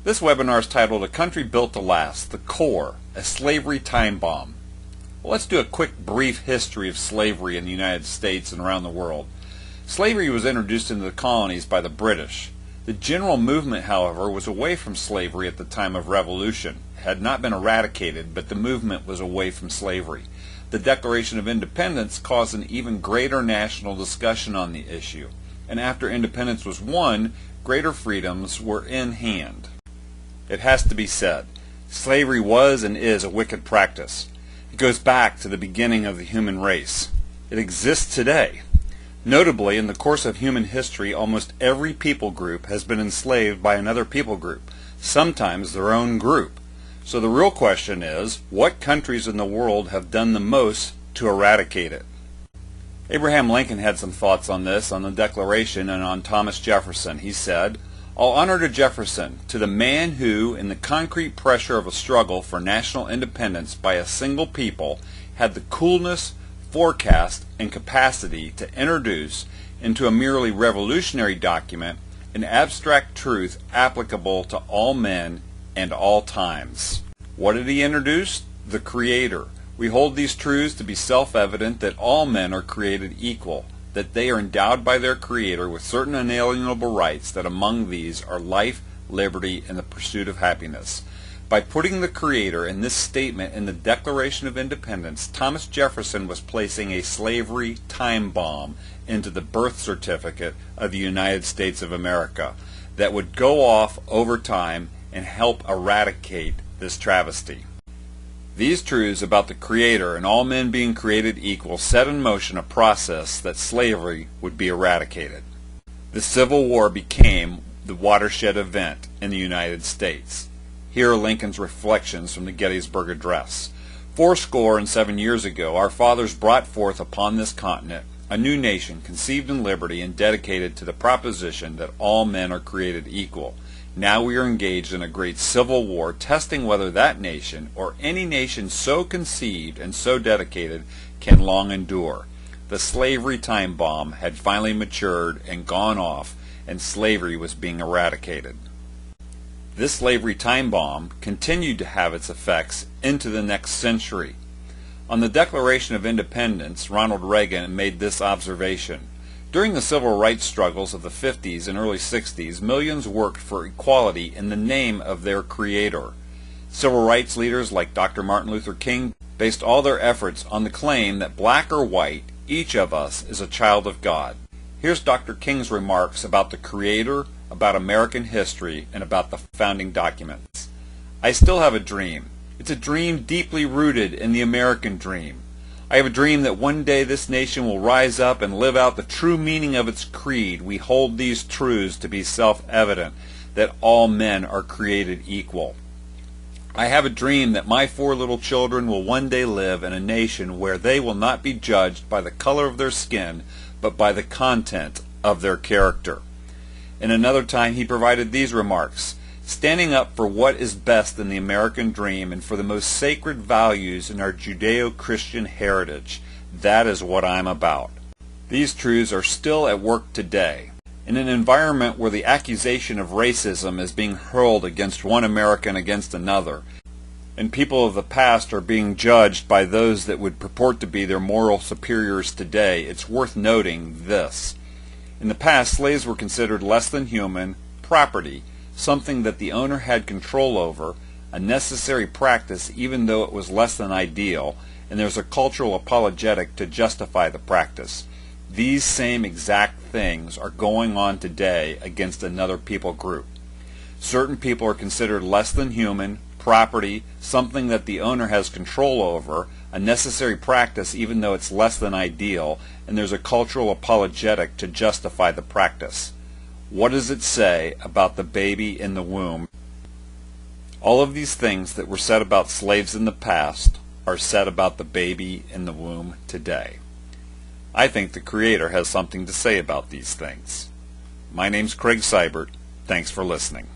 This webinar is titled A Country Built to Last, the Core, a Slavery Time Bomb. Well, let's do a quick brief history of slavery in the United States and around the world. Slavery was introduced into the colonies by the British. The general movement, however, was away from slavery at the time of Revolution. It had not been eradicated, but the movement was away from slavery. The Declaration of Independence caused an even greater national discussion on the issue, and after independence was won, greater freedoms were in hand. It has to be said, slavery was and is a wicked practice. It goes back to the beginning of the human race. It exists today. Notably, in the course of human history, almost every people group has been enslaved by another people group, sometimes their own group. So the real question is, what countries in the world have done the most to eradicate it? Abraham Lincoln had some thoughts on this, on the Declaration, and on Thomas Jefferson. He said, "All honor to Jefferson, to the man who, in the concrete pressure of a struggle for national independence by a single people, had the coolness, forecast, and capacity to introduce into a merely revolutionary document an abstract truth applicable to all men and all times." What did he introduce? The Creator. We hold these truths to be self-evident that all men are created equal, that they are endowed by their Creator with certain unalienable rights, that among these are life, liberty, and the pursuit of happiness. By putting the Creator in this statement in the Declaration of Independence, Thomas Jefferson was placing a slavery time bomb into the birth certificate of the United States of America that would go off over time and help eradicate this travesty. These truths about the Creator and all men being created equal set in motion a process that slavery would be eradicated. The Civil War became the watershed event in the United States. Here are Lincoln's reflections from the Gettysburg Address. 7 years ago, our fathers brought forth upon this continent a new nation conceived in liberty and dedicated to the proposition that all men are created equal. Now we are engaged in a great civil war, testing whether that nation, or any nation so conceived and so dedicated, can long endure. The slavery time bomb had finally matured and gone off, and slavery was being eradicated. This slavery time bomb continued to have its effects into the next century. On the Declaration of Independence, Ronald Reagan made this observation: "During the civil rights struggles of the 50s and early 60s, millions worked for equality in the name of their Creator. Civil rights leaders like Dr. Martin Luther King based all their efforts on the claim that black or white, each of us is a child of God." Here's Dr. King's remarks about the Creator, about American history, and about the founding documents. "I still have a dream. It's a dream deeply rooted in the American dream. I have a dream that one day this nation will rise up and live out the true meaning of its creed. We hold these truths to be self-evident, that all men are created equal. I have a dream that my 4 little children will one day live in a nation where they will not be judged by the color of their skin, but by the content of their character." In another time he provided these remarks: "Standing up for what is best in the American dream and for the most sacred values in our Judeo-Christian heritage, that is what I'm about." These truths are still at work today. In an environment where the accusation of racism is being hurled against one American against another, and people of the past are being judged by those that would purport to be their moral superiors today, it's worth noting this. In the past, slaves were considered less than human, property, something that the owner had control over, a necessary practice even though it was less than ideal, and there's a cultural apologetic to justify the practice. These same exact things are going on today against another people group. Certain people are considered less than human, property, something that the owner has control over, a necessary practice even though it's less than ideal, and there's a cultural apologetic to justify the practice. What does it say about the baby in the womb? All of these things that were said about slaves in the past are said about the baby in the womb today. I think the Creator has something to say about these things. My name's Craig Seibert. Thanks for listening.